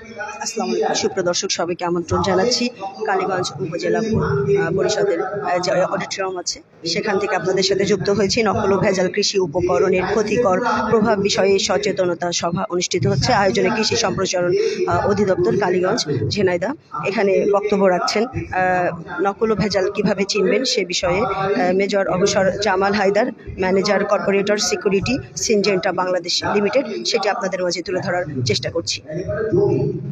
আসসালামু আলাইকুম সুপ্রদর্শক সবাইকে আমন্ত্রণ জানাচ্ছি কালীগঞ্জ উপজেলা পরিষদের যে অডিটোরিয়াম আছে সেখান থেকে আপনাদের সাথে যুক্ত হয়েছি। নকল ও ভেজাল কৃষি উপকরণের ক্ষতিকর প্রভাব বিষয়ে সচেতনতা সভা অনুষ্ঠিত হচ্ছে। আয়োজনে কৃষি সম্প্রসারণ অধিদপ্তর কালীগঞ্জ ঝিনাইদহ। এখানে বক্তব্য রাখছেন নকল ও ভেজাল কিভাবে চিনবেন সে বিষয়ে মেজর অবসর Jamal Haider, manager corporator security Syngenta Bangladesh limited. সেটি আপনাদের মাঝে তুলে ধরার চেষ্টা করছি।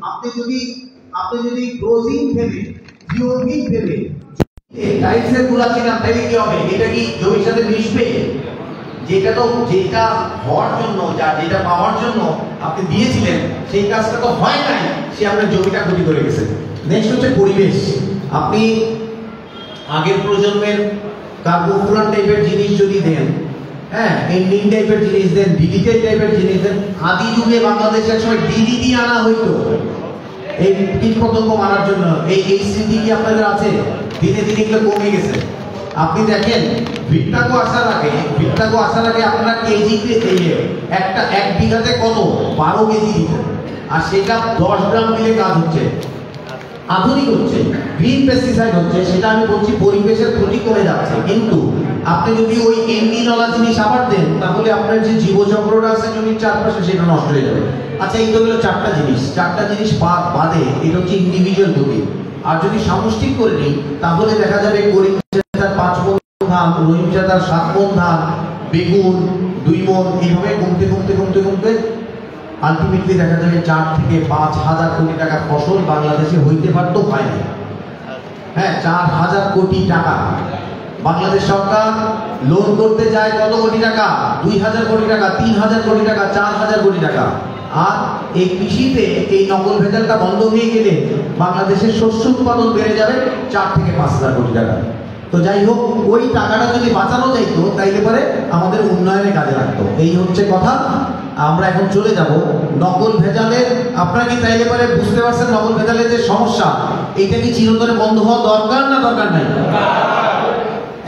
আপনি যদি ক্লোজিং ভেবে জিওভি ভেবে টাইলসের গুলা কিনা তাহলে কি হবে? এটা কি জমির সাথে মিশবে? যেটা হওয়ার জন্য যেটা পাওয়ার জন্য আপনি দিয়েছিলেন সেই কাজটা তো হয় নাই, সে আপনার জমিটা ক্ষতি করে গেছে। নেক্সট হচ্ছে পরিবেশ। আপনি আগের প্রজন্মের কার্বোফুরান টাইপের জিনিস যদি দেন, হ্যাঁ, এন্ডিং টাইপের জিনিস দেন, ডিজিটাল টাইপের জিনিস দেন। আদি যুগে বাংলাদেশে একসময় ডিডিটি আনা হইতো এই কীট পতঙ্গ মারার জন্য। এই স্মৃতি কি আপনাদের আছে? দিনে দিনে এগুলো কমে গেছে। আপনি দেখেন ভিট্টাকো আসার আগে আপনারা কেজিতে একটা 1 বিঘাতে কত 12 কেজি দিতেন, আর সেটা 10 গ্রাম মিলে কাজ হচ্ছে। আধুনিক হচ্ছে, গ্রিন পেস্টিসাইড হচ্ছে, সেটা আমি বলছি পরিবেশের ক্ষতি করে যাচ্ছে। কিন্তু আপনি যদি ওই এমনিওয়ালা জিনিস আবার দেন তাহলে আপনার যে জীবচক্রটা আছে জমির চারপাশে সেটা নষ্ট হয়ে যাবে। আচ্ছা, এই তো হলো চারটা জিনিস বাদে এটা হচ্ছে ইন্ডিভিজুয়াল ক্ষতি। আর যদি সামষ্টিক করে নিই তাহলে দেখা যাবে করিম চাতার 5 মণ ধান, রহিম চাতার 7 মণ ধান, বেগুন 2 মণ, এইভাবে কমতে আলটিমেটলি দেখা যাবে 4 থেকে 5,000 কোটি টাকার ফসল বাংলাদেশে হইতে পারতো, হয়নি। হ্যাঁ, 4,000 কোটি টাকা। বাংলাদেশ সরকার লোন করতে যায় কত কোটি টাকা? 2,000 কোটি টাকা, 3,000 কোটি টাকা, 4,000 কোটি টাকা। আর এই কৃষিতে এই নকল ভেজালটা বন্ধ হয়ে গেলে বাংলাদেশের শস্য উৎপাদন বেড়ে যাবে 4 থেকে 5,000 কোটি টাকা। তো যাই হোক, ওই টাকাটা যদি বাঁচানো যাইতো তাইলে পরে আমাদের উন্নয়নে কাজে লাগতো। এই হচ্ছে কথা। আমরা এখন চলে যাব নকল ভেজালের। আপনারা কি তাইলে পরে বুঝতে পারছেন নকল ভেজালের যে সমস্যা, এটা কি চিরতরে বন্ধ হওয়া দরকার না দরকার নাই?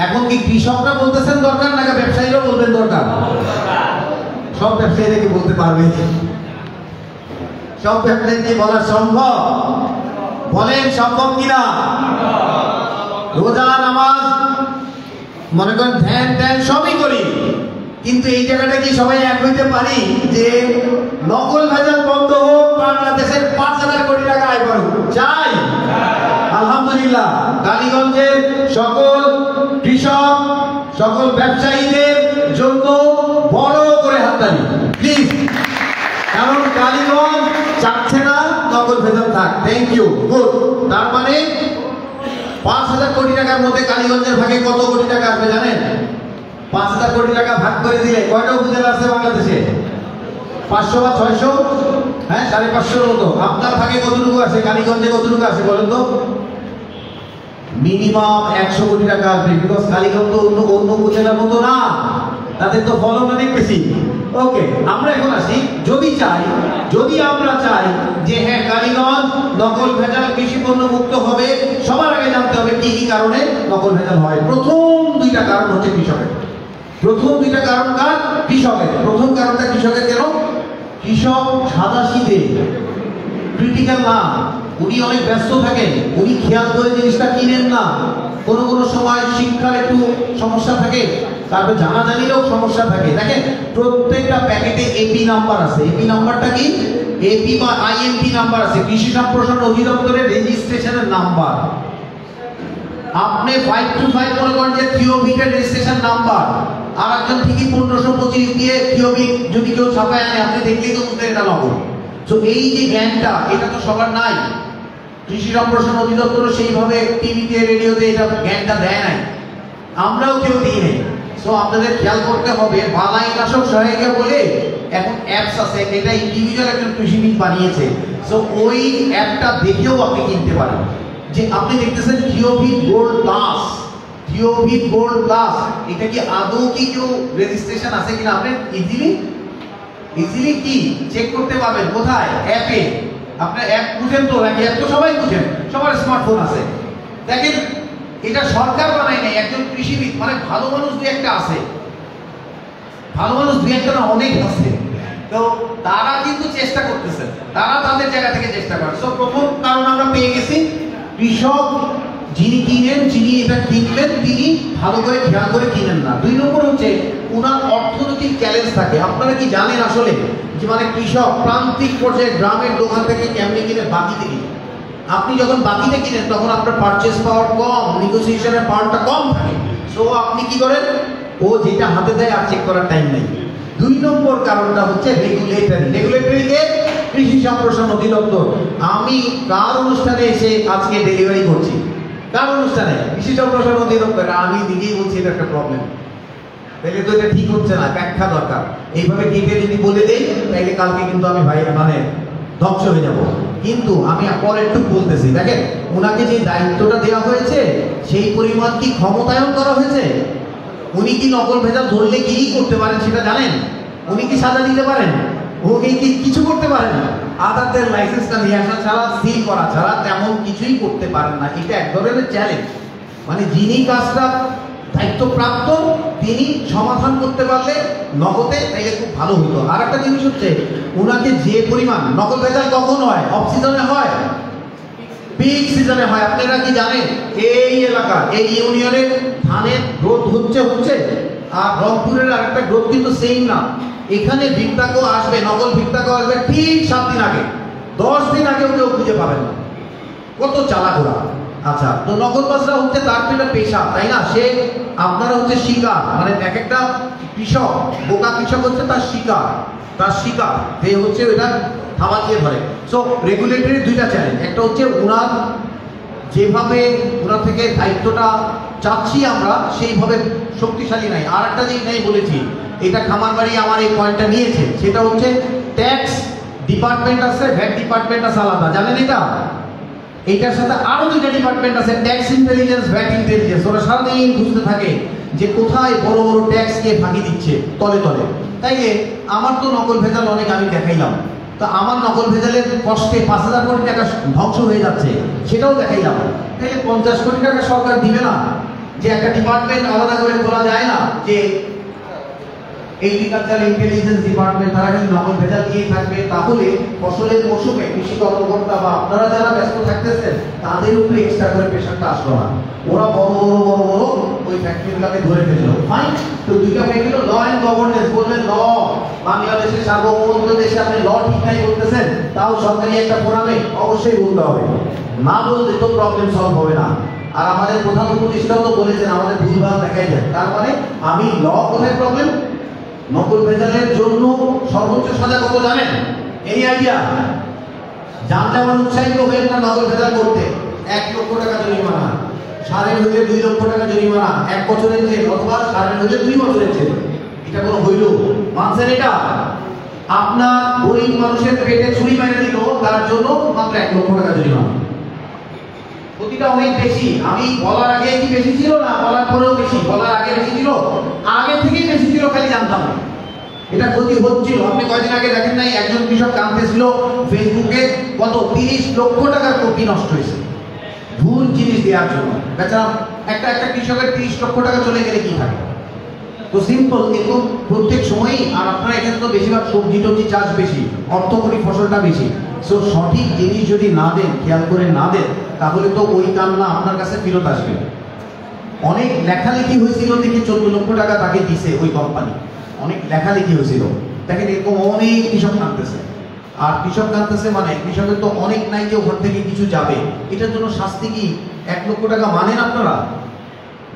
এখন কি কৃষকরা বলতেছেন দরকার, নাকি ব্যবসায়ীরা বলবেন দরকার? সব ব্যবসায়ীরা কি বলতে পারবে? সব ব্যবসায়ী কি বলা সম্ভব? বলেন সম্ভব কিনা? রোজা নামাজ মনে করেন ধ্যান সবই করি, কিন্তু এই জায়গাটা কি সবাই এক হইতে পারি যে নকল ভেজাল বন্ধ হোক, বাংলাদেশের 5,000 কোটি টাকা আয় করুক? চাই। আলহামদুলিল্লাহ, কালীগঞ্জের সকল কৃষক, সকল ব্যবসায়ীদের জন্য বড় করে হাততালি প্লিজ, কারণ কালীগঞ্জ চাচ্ছে না নকল ভেজাল থাক। Thank you, good. তার মানে 5,000 কোটি টাকার মধ্যে কালীগঞ্জের ভাগে কত কোটি টাকা আসবে জানেন? 5,000 কোটি টাকা ভাগ করে দিলে কয়টা উপজেলা আছে বাংলাদেশে? 500 বা 600? হ্যাঁ, 550 মতো। আপনার ভাগে কতটুকু আছে? কালীগঞ্জে কতটুকু আছে বলেন তো? মিনিমাম 100 কোটি টাকা আসবে। বিকজ কালীগঞ্জ অন্য উপজেলার মতো না, তাদের তো ফলন অনেক বেশি। ওকে, আমরা এখন আসি, যদি আমরা চাই যে হ্যাঁ কালীগঞ্জ নকল ভেজাল কৃষি পণ্য মুক্ত হবে, সবার আগে জানতে হবে কি কি কারণে নকল ভেজাল হয়। প্রথম 2টা কারণ হচ্ছে কৃষকের। প্রথম 2টা কারণ কার? কৃষকের। প্রথম কারণটা কৃষকের। কেন? কৃষক সাদাসিধে ক্রিটিক্যাল না, উনি অনেক ব্যস্ত থাকেন, উনি খেয়াল করে জিনিসটা কিনেন না। কোনো সময় শিক্ষার একটু সমস্যা থাকে, তারপরে জানাজানিরও সমস্যা থাকে। দেখেন প্রত্যেকটা প্যাকেটে এপি নাম্বার আছে। এপি নাম্বারটা কি? এপি বা আইএমপি নাম্বার আছে, কৃষি সম্প্রসারণ অধিদপ্তরের রেজিস্ট্রেশনের নাম্বার। আপনি 525 মনে করেন যে থিওভিটের রেজিস্ট্রেশন নাম্বার, আর একজন ঠিকই 1525 দিয়ে থিওভিট যদি কেউ ছাপায় আনে, আপনি দেখলেই তো বুঝতে এটা নকল। তো এই যে জ্ঞানটা, এটা তো সবার নাই। কৃষি সম্প্রসারণ অধিদপ্তর সেইভাবে টিভিতে রেডিওতে এটা জ্ঞানটা দেয় নাই, আমরাও কেউ দিই নাই। সো আপনাদের খেয়াল করতে হবে, বালাইনাশক সহায়িকা বলে এখন অ্যাপস আছে, এটা ইন্ডিভিজুয়াল একজন কৃষিবিদ বানিয়েছে। সো ওই অ্যাপটা দেখেও আপনি কিনতে পারেন। যে আপনি দেখতেছেন থিওভিট গোল্ড প্লাস, এটা কি আদৌ কি কেউ রেজিস্ট্রেশন আছে কিনা আপনি ইজিলি কি চেক করতে পারবেন? কোথায়? অ্যাপে। আপনার অ্যাপ বুঝেন তো নাকি? অ্যাপ তো সবাই বুঝেন, সবার স্মার্টফোন আছে। দেখেন, এটা সরকার বানায় নাই, একজন কৃষিবিদ, মানে ভালো মানুষ 2-1টা আছে। ভালো মানুষ 2-1টা না, অনেক আছে। তো তারা কিন্তু চেষ্টা করতেছে, তারা তাদের জায়গা থেকে চেষ্টা করে। সো প্রথম কারণ আমরা পেয়ে গেছি, কৃষক যিনি কিনেন, যিনি এটা কিনবেন, তিনি ভালো করে খেয়াল করে কিনেন না। 2 নম্বর হচ্ছে ওনার অর্থনৈতিক চ্যালেঞ্জ থাকে। আপনারা কি জানেন আসলে যে মানে কৃষক প্রান্তিক পর্যায়ে গ্রামের দোকান থেকে কেমনি কিনে? বাকিতে কিনে। আপনি যখন বাকিতে কিনেন তখন আপনার পারচেস পাওয়ার কম, নেগোসিয়েশনের পাওয়ারটা কম থাকে। সো আপনি কি করেন? ও যেটা হাতে দেয় আর চেক করার টাইম নেই। 2 নম্বর কারণটা হচ্ছে রেগুলেটরিকে কৃষি সম্প্রসারণ অধিদপ্তর। আমি কার অনুষ্ঠানে এসে আজকে ডেলিভারি করছি? কার অনুষ্ঠানে? কৃষি সম্প্রসারণ অধিদপ্তর। আমি নিজেই বলছি এটা একটা প্রবলেম, তাহলে তো এটা ঠিক হচ্ছে না, ব্যাখ্যা দরকার। এইভাবে কেটে যদি বলে দেই তাহলে কালকে কিন্তু আমি মানে ধ্বংস হয়ে যাব। কিন্তু আমি পরে একটু বলতেছি, দেখেন ওনাকে যে দায়িত্বটা দেওয়া হয়েছে সেই পরিমাণ কি ক্ষমতায়ন করা হয়েছে? উনি কি নকল ভেজাল ধরলে কি করতে পারেন সেটা জানেন? উনি কি সাজা দিতে পারেন? উনি কি কিছু করতে পারেন না? আদারদের লাইসেন্সটা নিয়ে আসা ছাড়া, সিল করা ছাড়া তেমন কিছুই করতে পারেন না। এটা এক ধরনের চ্যালেঞ্জ। মানে যিনি কাজটা দায়িত্বপ্রাপ্ত তিনি সমাধান করতে পারলে নগদে তাইলে খুব ভালো হতো। আর একটা জিনিস হচ্ছে ওনাকে যে পরিমাণ নকল ভেজাল কখন হয়? অফ সিজনে হয়, পিক সিজনে হয়। আপনারা কি জানেন এই এলাকা, এই ইউনিয়নের ধানের গ্রোথ হচ্ছে আর রংপুরের আরেকটা গ্রোথ কিন্তু সেম না। এখানে ভিক্তাকো আসবে, নকল ভিক্তাকো আসবে ঠিক 7 দিন আগে, 10 দিন আগেও কেউ খুঁজে পাবেন না। কত চালাক ওরা। আচ্ছা, তো নকলবাজরা হচ্ছে তার তো এটা পেশা, তাই না? সে আপনারা হচ্ছে শিকার, মানে এক একটা কৃষক, বোকা কৃষক হচ্ছে তার শিকার যে হচ্ছে ওটা থাবা দিয়ে ধরে। সো রেগুলেটরি 2টা চ্যালেঞ্জ, একটা হচ্ছে ওনার যেভাবে ওনার থেকে দায়িত্বটা চাচ্ছি আমরা সেইভাবে শক্তিশালী নাই। আর একটা জিনিস নাই বলেছি, এটা খামারবাড়ি আমার এই পয়েন্টটা নিয়েছে, সেটা হচ্ছে ট্যাক্স ডিপার্টমেন্ট আছে, ভ্যাট ডিপার্টমেন্ট আছে আলাদা, জানেন এটা? এইটার সাথে আরো 2টা ডিপার্টমেন্ট আছে, ট্যাক্স ইন্টেলিজেন্স, ভ্যাট ইন্টেলিজেন্স। ওরা সারাদিন খুঁজতে থাকে যে কোথায় বড় বড় ট্যাক্স কে ফাঁকি দিচ্ছে তলে তলে। তাইলে আমার তো নকল ভেজাল অনেক আমি দেখাইলাম, তো আমার নকল ভেজালের কষ্টে 5,000 কোটি টাকা ধ্বংস হয়ে যাচ্ছে সেটাও দেখাইলাম। তাইলে 50 কোটি টাকা সরকার দিবে না? যে একটা ডিপার্টমেন্ট আলাদা করে খোলা যায় না যে এগ্রিকালচার ইন্টেলিজেন্স ডিপার্টমেন্ট, তারা যদি নকল ভেজাল দিয়ে থাকবে তাহলে ফসলের মৌসুমে কৃষি কর্মকর্তা বা আপনারা যারা ব্যস্ত থাকতেছেন তাদের উপরে এক্সট্রা করে প্রেশারটা আসলো না। ওরা বড় ওই ফ্যাক্টরিগুলোকে ধরে ফেললো। ফাইন, তো 2টা হয়ে গেল। ল অ্যান্ড গভর্নেন্স, বললেন ল, বাংলাদেশের সার্বভৌমত্ব দেশে আপনি ল ঠিক নাই করতেছেন, তাও সরকারি একটা ফোরামে অবশ্যই বলতে হবে, না বললে তো প্রবলেম সলভ হবে না। আর আমাদের প্রধান উপদেষ্টাও তো বলেছেন আমাদের ভুলভাল দেখাই যায়। তার মানে আমি ল কোথায় প্রবলেম? নকল ভেজালের জন্য সর্বোচ্চ সাজা কত জানেন? এই আইডিয়া জানলে আমার উৎসাহিত হয়ে না নকল ভেজাল করতে? 1 লক্ষ টাকা জরিমানা, সারের হইলে 2 লক্ষ টাকা জরিমানা, 1 বছরের জেল, অথবা সারের হইলে 2 বছরের জেল। এটা কোনো হইল? মানছেন এটা? আপনার গরিব মানুষের পেটে ছুরি মেরে দিল, তার জন্য মাত্র 1 লক্ষ টাকা জরিমানা। ক্ষতিটা অনেক বেশি। আমি বলার আগে কি বেশি ছিল না বলার পরেও বেশি? বলার আগে বেশি ছিল, আগে থেকেই বেশি ছিল, খালি জানতাম না। এটা ক্ষতি হচ্ছিল। আপনি কয়েকদিন আগে দেখেন নাই একজন কৃষক কাঁদতেছিল ফেসবুকে, কত 30 লক্ষ টাকার কপি নষ্ট হয়েছে ভুল জিনিস দেওয়ার জন্য। বেচারা একটা কৃষকের 30 লক্ষ টাকা চলে গেলে কি থাকে? তো সিম্পল, কিন্তু প্রত্যেক সময়ই, আর আপনারা এখানে তো বেশিরভাগ সবজি টবজি চাষ বেশি, অর্থকরী ফসলটা বেশি। সো সঠিক জিনিস যদি না দেন, খেয়াল করে না দেন, তাহলে তো ওই কান্না আপনার কাছে ফেরত আসবে। অনেক লেখালেখি হয়েছিল দেখি 14 লক্ষ টাকা তাকে দিছে ওই কোম্পানি, অনেক লেখালেখি হয়েছিল। দেখেন এরকম অনেক কৃষক কাঁদতেছে। আর কৃষক কাঁদতেছে মানে কৃষকের তো অনেক নাই যে ওখান থেকে কিছু যাবে। এটার জন্য শাস্তি কি 1 লক্ষ টাকা মানেন আপনারা?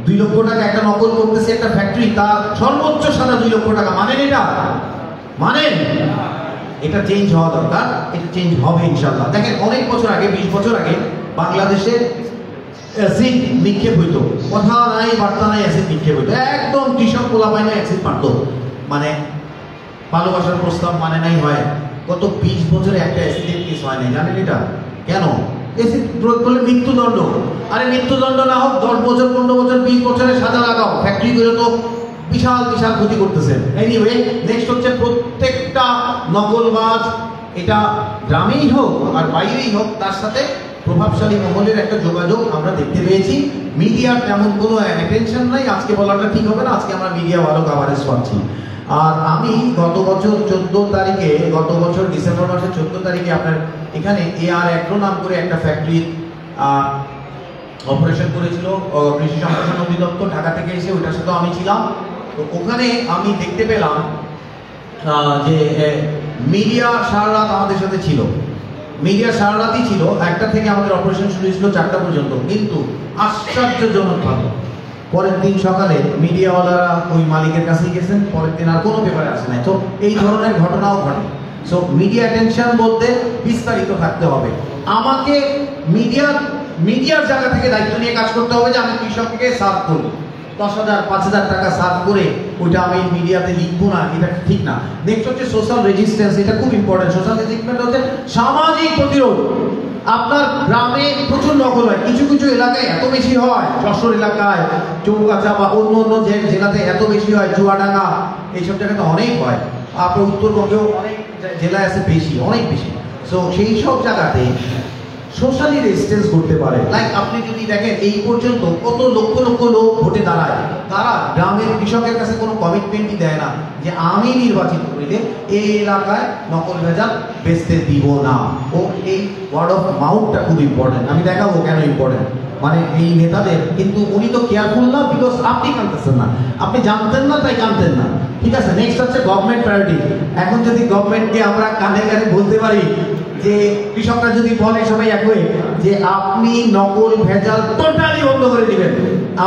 2 লক্ষ টাকা একটা নকল করতেছে একটা ফ্যাক্টরি, তার সর্বোচ্চ সাজা 2 লক্ষ টাকা, মানেন এটা? মানেন? এটা চেঞ্জ হওয়া দরকার, এটা চেঞ্জ হবে ইনশাআল্লাহ। দেখেন অনেক বছর আগে, 20 বছর আগে বাংলাদেশে অ্যাসিড নিক্ষেপ হইতো, কথা নাই বার্তা নাই, অ্যাসিড নিক্ষেপ হইতো। একদম কৃষক পোলাপাইনা অ্যাসিড মারতো, মানে ভালোবাসার প্রস্তাব মানে নাই হয়। গত 20 বছরে একটা অ্যাসিডের কেস হয় নাই, জানেন এটা? কেন? অ্যাসিড প্রয়োগ করলে মৃত্যুদণ্ড। আরে মৃত্যুদণ্ড না হোক, 10 বছর 15 বছর 20 বছরের সাজা লাগাও, ফ্যাক্টরিগুলো তো বিশাল বিশাল ক্ষতি করতেছেন। এনিওয়ে, নেক্সট হচ্ছে প্রত্যেকটা নকলবাজ, এটা গ্রামেই হোক আর বাইরেই হোক, তার সাথে প্রভাবশালী মহলের একটা যোগাযোগ আমরা দেখতে পেয়েছি। মিডিয়ার তেমন কোনো অ্যাটেনশন নাই, আজকে বলাটা ঠিক হবে না, আজকে আমরা মিডিয়া ভালো কভারেজ পাচ্ছি। আর আমি গত বছর 14 তারিখে, গত বছর ডিসেম্বর মাসের 14 তারিখে আপনার এখানে AR অ্যাগ্রো নাম করে একটা ফ্যাক্টরি অপারেশন করেছিল কৃষি সম্প্রসারণ অধিদপ্তর ঢাকা থেকে এসে, ওইটার সাথে আমি ছিলাম। তো ওখানে আমি দেখতে পেলাম যে মিডিয়া সারা রাত আমাদের সাথে ছিল, মিডিয়া সারা রাতই ছিল। 1টা থেকে আমাদের অপারেশন শুরু হয়েছিল 4টা পর্যন্ত, কিন্তু আশ্চর্যজনক ভাবে পরের দিন সকালে মিডিয়াওয়ালারা ওই মালিকের কাছেই গেছেন, পরের দিন আর কোনো পেপারে আসে নাই। তো এই ধরনের ঘটনাও ঘটে। সো মিডিয়া অ্যাটেনশন বলতে বিস্তারিত থাকতে হবে। আমাকে মিডিয়ার জায়গা থেকে দায়িত্ব নিয়ে কাজ করতে হবে যে আমি কৃষককে সার্ভ করবো, 10,000 5,000 টাকা সার্ভ করে ওইটা আমি মিডিয়াতে লিখবো না, এটা ঠিক না। নেক্সট হচ্ছে সোশ্যাল রেজিস্ট্যান্স, এটা খুব ইম্পর্টেন্ট। সোশ্যাল রেজিস্ট্যান্স হচ্ছে সামাজিক প্রতিরোধ। আপনার গ্রামে প্রচুর নকল হয়, কিছু কিছু এলাকায় এত বেশি হয়, যশোর এলাকায়, চৌগাছা বা অন্য অন্য জেলাতে এত বেশি হয়, চুয়াডাঙ্গা এইসব জায়গাতে অনেক হয়। আপনার উত্তরবঙ্গেও অনেক জেলায় আছে বেশি, অনেক বেশি। সো সেই সব জায়গাতে সোশ্যালি রেজিস্ট্যান্স করতে পারে। লাইক আপনি যদি দেখেন এই পর্যন্ত কত লক্ষ লক্ষ লোক ভোটে দাঁড়ায়, তারা গ্রামের কৃষকের কাছে কোনো কমিটমেন্টই দেয় না যে আমি নির্বাচিত হইলে এই এলাকায় নকল ভেজাল বেচতে দিব না। ও এই ওয়ার্ড অফ মাউথটা খুব ইম্পর্টেন্ট। আমি দেখাবো কেন ইম্পর্টেন্ট। মানে এই নেতাদের, কিন্তু উনি তো কেয়ারফুল না, বিকজ আপনি কানতেছেন না, আপনি জানতেন না তাই কানতেন না। ঠিক আছে, নেক্সট হচ্ছে গভর্নমেন্ট প্রায়োরিটি। এখন যদি গভর্নমেন্টকে আমরা কানে কানে বলতে পারি যে কৃষকরা যদি বলে সবাই এক হয়ে যে আপনি নকল ভেজাল টোটালি বন্ধ করে দিবেন,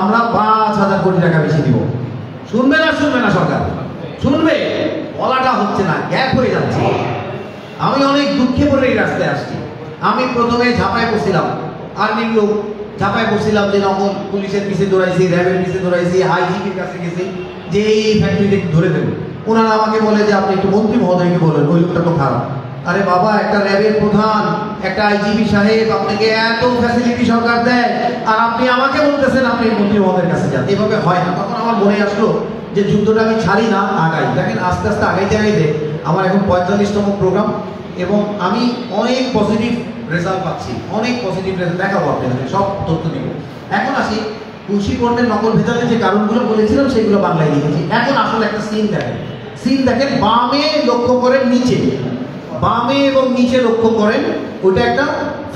আমরা 5,000 কোটি টাকা বেশি দিব। শুনবে না সরকার? শুনবে? বলাটা হচ্ছে না, গ্যাপ হয়ে যাচ্ছে। আমি অনেক দুঃখে পড়ে এই রাস্তায় আসছি। আমি প্রথমে ঝাঁপায় পড়ছিলাম, আর্মির লোক ঝাঁপায় পড়ছিলাম যে নকল পুলিশের পিছে দৌড়াইছি, র্যাবের পিছে দৌড়াইছি, আইজিপির কাছে গেছি যে এই ফ্যাক্টরিটা ধরে দেবে। ওনারা আমাকে বলে যে আপনি একটু মন্ত্রী মহোদয়কে বলেন, ওই লোকটা তো খারাপ। আরে বাবা, একটা র্যাবের প্রধান, একটা আইজিপি সাহেব আপনাকে এত ফ্যাসিলিটি সরকার দেয়, আর আপনি আমাকে বলতেছেন আপনি মন্ত্রী মহোদয়ের কাছে যান। এভাবে হয় না। তখন আমার মনে আসলো যে যুদ্ধটা আমি ছাড়ি না, আগাই। দেখেন আস্তে আস্তে আগাইতে আমার এখন 45তম প্রোগ্রাম, এবং আমি অনেক পজিটিভ রেজাল্ট পাচ্ছি, অনেক পজিটিভ রেজাল্ট দেখাবো আপনাদের, সব তথ্য দিব। এখন আসি কৃষি পণ্যের নকল ভেজালের যে কারণগুলো বলেছিলাম সেগুলো বাংলায় লিখেছি। এখন আসলে একটা সিন দেখেন, বামে লক্ষ্য করেন, নিচে, বামে এবং নিচে লক্ষ্য করেন, ওটা একটা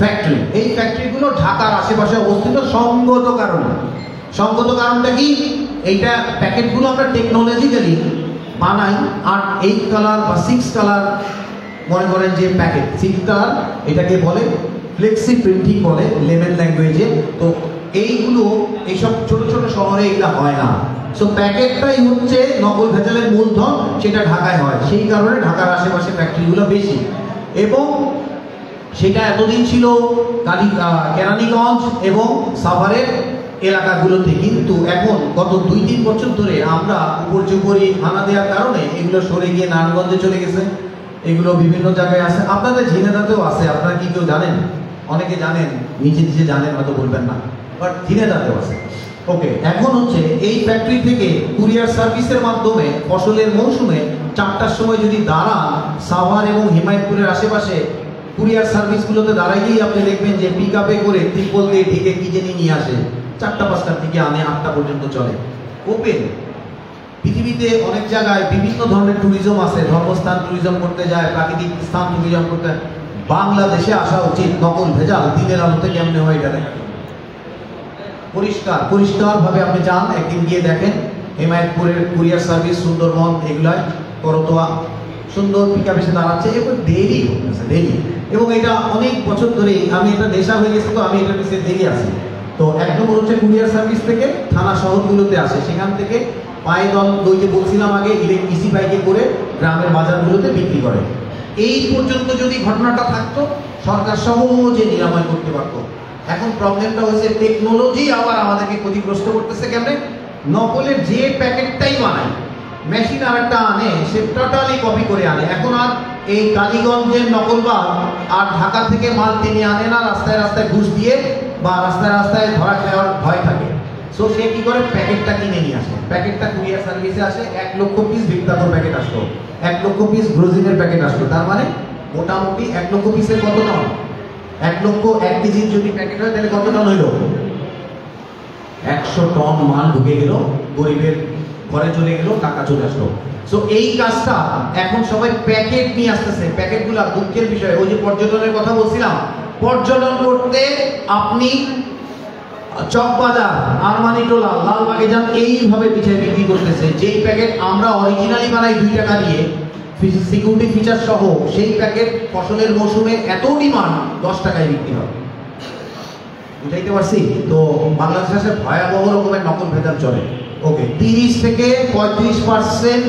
ফ্যাক্টরি। এই ফ্যাক্টরিগুলো ঢাকার আশেপাশে অবস্থিত। সঙ্গত কারণটা কি? এইটা প্যাকেটগুলো আমরা টেকনোলজিক্যালি বানাই, আর 8 কালার বা 6 কালার, মনে করেন যে প্যাকেট 6 কালার, এটাকে বলে ফ্লেক্সি প্রিন্টিং বলে লেমেন ল্যাঙ্গুয়েজে। তো এইগুলো এইসব ছোট ছোট শহরে এগুলো হয় না। সো প্যাকেটটাই হচ্ছে নকল ভেজালের মূলধন, সেটা ঢাকায় হয়। সেই কারণে ঢাকার আশেপাশে ফ্যাক্টরিগুলো বেশি, এবং সেটা এতদিন ছিল কেরানীগঞ্জ এবং সাভারের এলাকাগুলোতে। কিন্তু এখন গত 2-3 বছর ধরে আমরা উপর্যুপরি হানা দেওয়ার কারণে এগুলো সরে গিয়ে নারায়ণগঞ্জে চলে গেছে। এগুলো বিভিন্ন জায়গায় আছে, আপনাদের ঝিনেদাতেও আছে। আপনারা কি কেউ জানেন? অনেকে জানেন, নিচে জানেন, হয়তো বলবেন না, বাট ঝিনেদাতেও আছে। ওকে, এখন হচ্ছে এই ফ্যাক্টরি থেকে কুরিয়ার সার্ভিসের মাধ্যমে ফসলের মৌসুমে 4টার সময় যদি দাঁড়ান, সাভার এবং হিমায়তপুরের আশেপাশে কুরিয়ার সার্ভিসগুলোতে দাঁড়াইলেই আপনি দেখবেন যে পিক আপে করে ত্রিপল দিয়ে ঢেকে কি জানি নিয়ে আসে, 4টা-5টার দিকে আনে, 8টা পর্যন্ত চলে। ওপেন। পৃথিবীতে অনেক জায়গায় বিভিন্ন ধরনের ট্যুরিজম আছে, ধর্মস্থান ট্যুরিজম করতে যায়, প্রাকৃতিক স্থান ট্যুরিজম করতে যায়। বাংলাদেশে আসা উচিত নকল ভেজাল দিনের আলোতে কেমনে হয় এটা দেখা। পরিষ্কারভাবে আপনি যান, একদিন গিয়ে দেখেন হিমায়তপুরের কুরিয়ার সার্ভিস, সুন্দরবন, এগুলায় করতোয়া সুন্দর পিকআপ এসে দাঁড়াচ্ছে, এবং ডেইলি হচ্ছে, ডেইলি। এবং এটা অনেক বছর ধরে আমি এটা নেশা হয়ে গেছে, তো আমি এটা পিছিয়ে দেখে আসি। তো 1 নম্বর হচ্ছে কুরিয়ার সার্ভিস থেকে থানা শহরগুলোতে আসে, সেখান থেকে পায়ে দল ওই যে বলছিলাম আগে, ইসি বাইকে করে গ্রামের বাজারগুলোতে বিক্রি করে। এই পর্যন্ত যদি ঘটনাটা থাকতো, সরকার সহজে নিরাময় করতে পারতো। এখন প্রবলেমটা হচ্ছে টেকনোলজি আবার আমাদেরকে ক্ষতিগ্রস্ত করতেছে। কেমনে? নকলের যে প্যাকেটটাই বানায়, মেশিন আর একটা আনে, সে টোটালি কপি করে আনে। এখন আর এই কালীগঞ্জের নকলবাজ আর ঢাকা থেকে মাল টেনে আনে না, রাস্তায় রাস্তায় ঘুষ দিয়ে বা রাস্তায় রাস্তায় ধরা খাওয়ার ভয় থাকে। সো সে কি করে? প্যাকেটটা কিনে নিয়ে আসে, প্যাকেটটা কুরিয়ার সার্ভিসে আসে। 1 লক্ষ পিস ভিক্টাকোর প্যাকেট আসলো, 1 লক্ষ পিস গ্রোজিনের প্যাকেট আসলো। তার মানে মোটামুটি 1 লক্ষ পিসের কত টন? 1 লক্ষ 1 কেজির যদি প্যাকেট হয় তাহলে কত টন হইল? 100 টন মাল ঢুকে গেল, গরিবের ঘরে চলে গেল, টাকা চলে আসলো। সো এই কাজটা এখন সবাই প্যাকেট নিয়ে আসতেছে। প্যাকেটগুলো দুঃখের বিষয়। ওই যে পর্যটনের কথা বলছিলাম, পর্যটন করতে আপনি চকবাজার, আরমানিটোলা, লালবাগে যান, এইভাবে পিছিয়ে বিক্রি করতেছে। যেই প্যাকেট আমরা অরিজিনালি বানাই 2 টাকা দিয়ে সিকিউরিটি ফিচার সহ, সেই প্যাকেট ফসলের মৌসুমে এত ডিমান্ড 10 টাকায় বিক্রি হয়। বুঝাইতে পারছি তো? বাংলাদেশে ভয়াবহ রকমের নকল ভেজাল চলে। ওকে, 30 থেকে 35%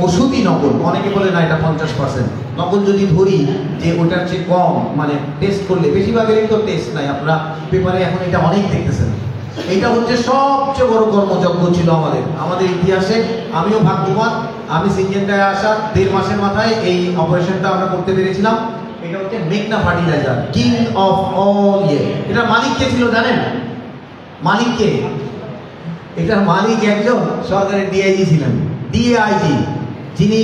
ওষুধই নকল। অনেকে বলে না এটা 50% নকল। যদি ধরি যে ওটার চেয়ে কম, মানে টেস্ট করলে বেশিরভাগেরই তো টেস্ট নাই। আপনারা পেপারে এখন এটা অনেক দেখতেছেন। এটা হচ্ছে সবচেয়ে বড় কর্মযজ্ঞ ছিল আমাদের ইতিহাসে। আমিও ভাগ্যবান, আমি সিনজেন্টায় আসার 1.5 মাসের মাথায় এই অপারেশনটা আমরা করতে পেরেছিলাম। এটা হচ্ছে মেঘনা ফার্টিলাইজার, কিং অফ অল ইয়ে। এটা মালিক কে ছিল জানেন? মালিক কে? এটার মালিক একজন সরকারের ডিআইজি ছিলেন। ডিআইজি যিনি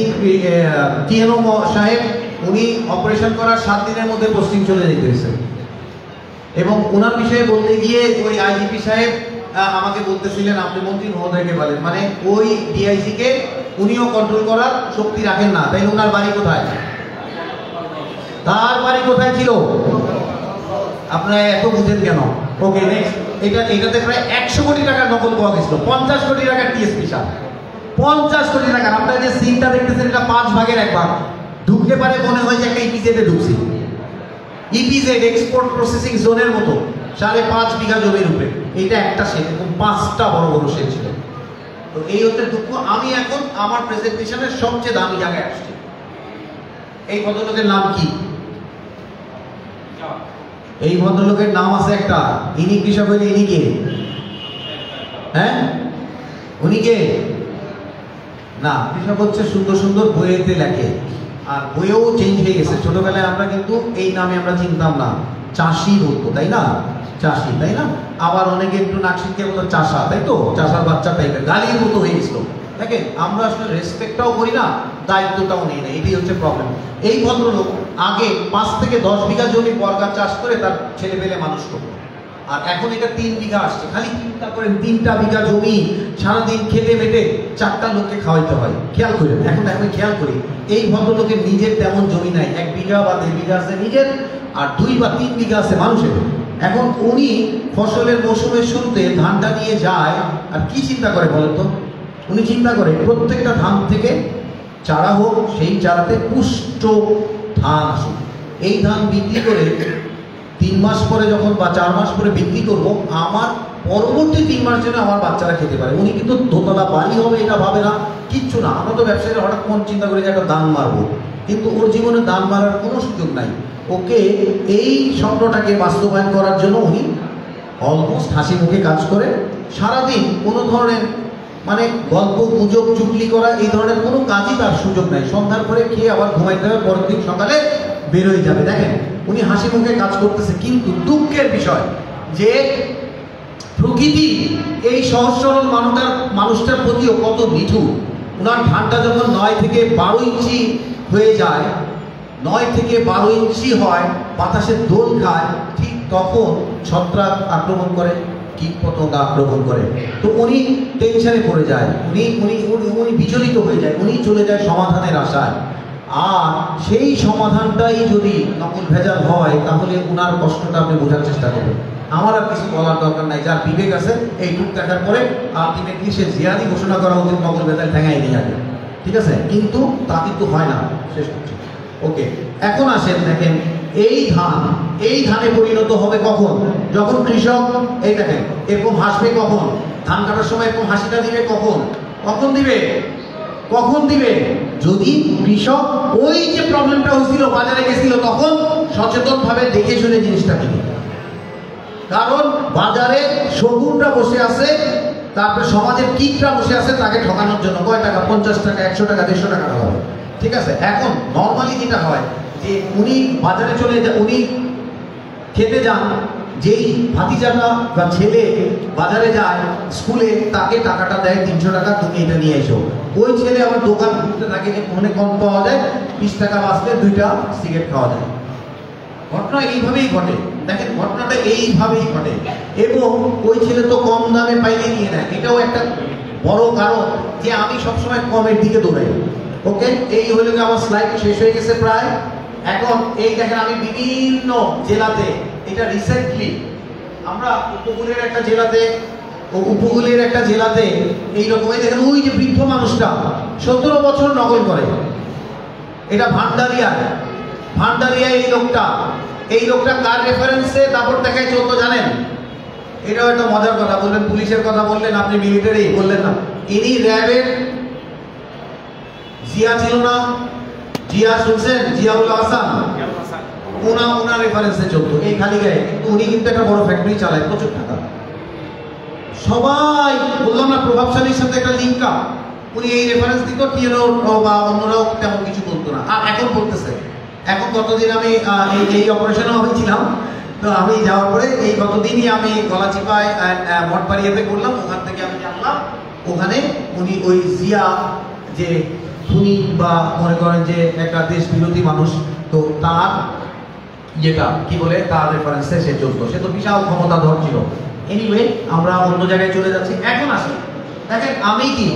টিএনও সাহেব, উনি অপারেশন করার 7 দিনের মধ্যে পোস্টিং চলে যেতে হয়েছে। এবং ওনার বিষয়ে বলতে গিয়ে ওই আইজিপি সাহেব আমাকে বলতেছিলেন আপনি মন্ত্রী মহোদয়কে বলেন, মানে ওই ডিআইজি কে উনিও কন্ট্রোল করার শক্তি রাখেন না। তাই ওনার বাড়ি কোথায়? তার বাড়ি কোথায় ছিল? আপনারা এত বুঝেন কেন? ওকে, নেক্সট। এটাতে প্রায় 100 কোটি টাকার নকল পাওয়া গেছিল। 50 কোটি টাকার টিএসপি সার, 50 কোটি টাকার। আপনারা যে সিনটা দেখতেছেন এটা 5 ভাগের 1 ভাগ। ঢুকতে পারে মনে হয় যে একটা ইপিজেডে ঢুকছি। ইপিজেড, এক্সপোর্ট প্রসেসিং জোনের মতো 5.5 বিঘা জমির উপরে। এইটা একটা শেড, এবং 5টা বড় বড় শেড ছিল। তো এই হচ্ছে দুঃখ। আমি এখন আমার প্রেজেন্টেশনের সবচেয়ে দামি জায়গায় আসছি। এই ভদ্রলোকের নাম কি? এই ভদ্রলোকের নাম আছে একটা। ইনি কৃষক হইলে ইনি কে? হ্যাঁ, উনি কে? না, কৃষক হচ্ছে সুন্দর সুন্দর বইয়েতে লেখে, আর বইয়েও চেঞ্জ হয়ে গেছে। ছোটবেলায় আমরা কিন্তু এই নামে আমরা চিনতাম না, চাষি বলতো, তাই না? চাষি, তাই না? আবার অনেকে একটু নাকশিটকে বলতো চাষা, তাই তো? চাষার বাচ্চা টাইপের গালির মতো হয়ে গেছিল। দেখেন, আমরা আসলে রেসপেক্টটাও করি না, দায়িত্বটাও নেই না। এটাই হচ্ছে প্রবলেম। এই ভদ্রলোক আগে 5 থেকে 10 বিঘা জমি বর্গা চাষ করে তার ছেলে পেলে মানুষ করতো, আর এখন এটা 3 বিঘা আসছে। খালি চিন্তা করেন, 3টা বিঘা জমি সারাদিন খেটে মেটে 4টা লোককে খাওয়াইতে হয়। খেয়াল করেন, এখন আমি খেয়াল করি, এই ভদ্রলোকের নিজের তেমন জমি নাই। 1 বিঘা বা 1.5 বিঘা আছে নিজের, আর 2 বা 3 বিঘা আছে মানুষের। এখন উনি ফসলের মৌসুমের শুরুতে ধানটা নিয়ে যায়, আর কি চিন্তা করে বলেন তো? উনি চিন্তা করে প্রত্যেকটা ধান থেকে চারা হোক, সেই চারাতে পুষ্ট ধান আসুক। এই ধান বিক্রি করে 3 মাস পরে যখন বা 4 মাস পরে বিক্রি করব, আমার পরবর্তী 3 মাস যেন আমার বাচ্চারা খেতে পারে। উনি কিন্তু দোতলা বাড়ি হবে এটা ভাবে না, কিচ্ছু না। আমরা তো ব্যবসায়ীরা হঠাৎ মন চিন্তা করে যে একটা দান মারবো, কিন্তু ওর জীবনে দান মারার কোনো সুযোগ নাই। ওকে এই স্বপ্নটাকে বাস্তবায়ন করার জন্য উনি অলমোস্ট হাসি মুখে কাজ করে সারাদিন। কোনো ধরনের মানে গল্প গুজব চুগলি করা এই ধরনের কোনো কাজই তার সুযোগ নাই। সন্ধ্যার পরে খেয়ে আবার ঘুমাইতে হবে, পরের দিন সকালে বেরোয় যাবে। দেখেন, উনি হাসি মুখে কাজ করতেছে, কিন্তু দুঃখের বিষয় যে প্রকৃতি এই সহজ সরল মানুষটার প্রতিও কত নিঠুর। ওনার ধানটা যখন 9 থেকে 12 ইঞ্চি হয়ে যায়, 9 থেকে 12 ইঞ্চি হয়, বাতাসে দোল খায়, ঠিক তখন ছত্রাক আক্রমণ করে, কীটপতঙ্গ আক্রমণ করে। তো উনি টেনশনে পড়ে যায়, উনি বিচলিত হয়ে যায়, উনি চলে যায় সমাধানের আশায়। আর সেই সমাধানটাই যদি নকল ভেজাল হয়, তাহলে উনার কষ্টটা আপনি বোঝার চেষ্টা করবেন। আমার আর কিছু বলার দরকার নাই। যার বিবেক আছে এইটুক দেখার পরে আলটিমেটলি সে জিহাদি ঘোষণা করা উচিত, নকল ভেজাল ঠেঙাই নিয়ে যাবে, ঠিক আছে? কিন্তু তা কিন্তু হয় না, শেষ করছি। ওকে, এখন আসেন, দেখেন এই ধানে পরিণত হবে কখন? যখন কৃষক এই দেখেন এরকম হাসবে কখন? ধান কাটার সময় এরকম হাসিটা দিবে কখন? কখন দিবে? যদি কৃষক ওই যে প্রবলেমটা হয়েছিল, বাজারে গেছিল, তখন সচেতন ভাবে দেখে শুনে জিনিসটা কিনে। কারণ বাজারে শগুনরা বসে আছে, তারপরে সমাজের কীটরা বসে আছে তাকে ঠকানোর জন্য। কয় টাকা? 50 টাকা, 100 টাকা, 150 টাকা হবে, ঠিক আছে? এখন নর্মালি যেটা হয় যে উনি বাজারে চলে যায়, উনি খেতে যান, যেই ভাতিজাটা বা ছেলে বাজারে যায় স্কুলে, তাকে টাকাটা দেয় 300 টাকা, তুমি এটা নিয়ে এসো। ওই ছেলে আমার দোকান ঘুরতে থাকে, যে মনে কম পাওয়া যায়, 20 টাকা বাঁচলে 2টা সিগারেট খাওয়া যায়। ঘটনা এইভাবেই ঘটে। দেখেন, ঘটনাটা এইভাবেই ঘটে। এবং ওই ছেলে তো কম দামে পাইলে নিয়ে নেয়, এটাও একটা বড় কারণ যে আমি সবসময় কমের দিকে দৌড়াই। ওকে, এই হলো কি আমার স্লাইড শেষ হয়ে গেছে প্রায়। এখন এই দেখেন আমি বিভিন্ন জেলাতে, এটা রিসেন্টলি আমরা উপকূলের একটা জেলাতে এইরকম, এই দেখেন ওই যে বৃদ্ধ মানুষটা 17 বছর নকল করে, এটা ভান্ডারিয়া এই লোকটা কার রেফারেন্সে দাপট দেখায় চলতো জানেন? এটাও একটা মজার কথা। বললেন পুলিশের কথা বললেন, আপনি মিলিটারি বললেন না, ইনি র্যাবের জিয়া ছিল না? জিয়া শুনছেন? জিয়াউল হাসান, ওনার রেফারেন্সে চলতো এই খালিগায়ে। কিন্তু উনি কিন্তু একটা বড় ফ্যাক্টরি চালায়, প্রচুর টাকা। সবাই বললাম না প্রভাবশালীর সাথে একটা লিঙ্ক আপ। উনি এই রেফারেন্স দিত, টিএনও বা অন্যরাও তেমন কিছু বলতো না, আর এখন বলতেছে। এখন গতদিন আমি এই অপারেশনেও হয়েছিলাম, তো আমি যাওয়ার পরে এই গতদিনই আমি গলাচিপায় মঠবাড়িয়াতে করলাম, ওখান থেকে আমি জানলাম ওখানে উনি ওই জিয়া যে খুনি বা মনে করেন যে একটা দেশ বিরোধী মানুষ, তো তার যেটা কি বলে তার রেফারেন্সে সে চলতো। সে তো বিশাল ক্ষমতাধর ছিল। এনিওয়ে, আমরা অন্য জায়গায় চলে যাচ্ছি। এখন আসি, দেখেন আমি কি